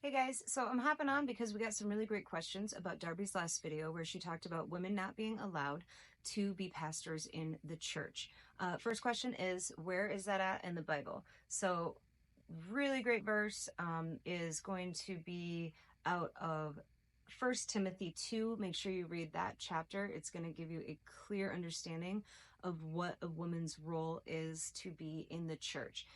Hey guys, so I'm hopping on because we got some really great questions about Darby's last video where she talked about women not being allowed to be pastors in the church. First question is, where is that at in the Bible? So really great verse is going to be out of First Timothy 2. Make sure you read that chapter. It's going to give you a clear understanding of what a woman's role is to be in the church.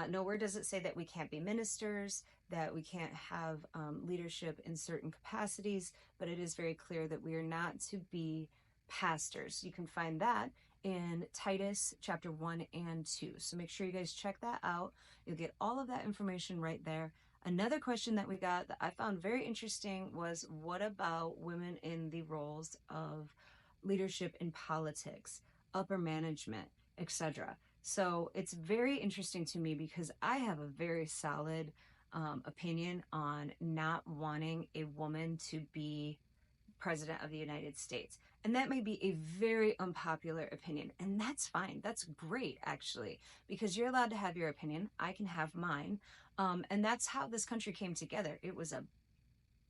Nowhere does it say that we can't be ministers, that we can't have leadership in certain capacities, but it is very clear that we are not to be pastors. You can find that in Titus chapter 1 and 2. So make sure you guys check that out. You'll get all of that information right there. Another question that we got that I found very interesting was, what about women in the roles of leadership in politics, upper management, etc.? So it's very interesting to me because I have a very solid opinion on not wanting a woman to be president of the United States. And that may be a very unpopular opinion, and that's fine. That's great, actually, because you're allowed to have your opinion. I can have mine. And that's how this country came together. It was a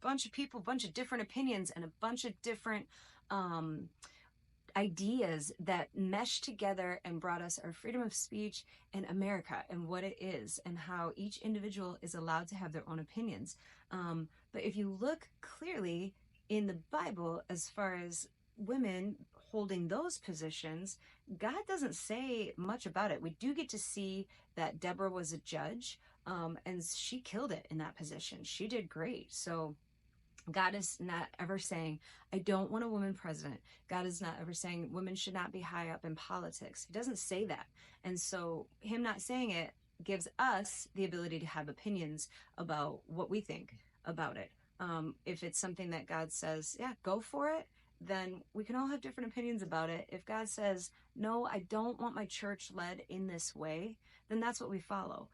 bunch of people, a bunch of different opinions, and a bunch of different ideas that meshed together and brought us our freedom of speech in America and what it is and how each individual is allowed to have their own opinions. But if you look clearly in the Bible, as far as women holding those positions, God doesn't say much about it. We do get to see that Deborah was a judge, and she killed it in that position. She did great. So God is not ever saying, I don't want a woman president. God is not ever saying women should not be high up in politics. He doesn't say that. And so him not saying it gives us the ability to have opinions about what we think about it. If it's something that God says, yeah, go for it, then we can all have different opinions about it. If God says, no, I don't want my church led in this way, then that's what we follow.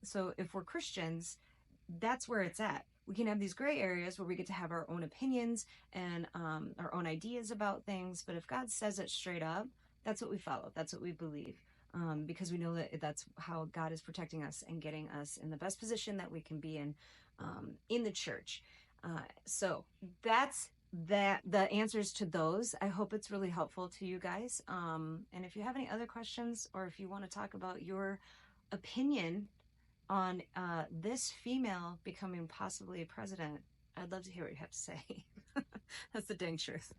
So if we're Christians, that's where it's at. We can have these gray areas where we get to have our own opinions and our own ideas about things. But if God says it straight up, that's what we follow. That's what we believe. Because we know that that's how God is protecting us and getting us in the best position that we can be in the church. So that's the answers to those. I hope it's really helpful to you guys. And if you have any other questions, or if you want to talk about your opinion on this female becoming possibly a president, I'd love to hear what you have to say. That's the dang truth.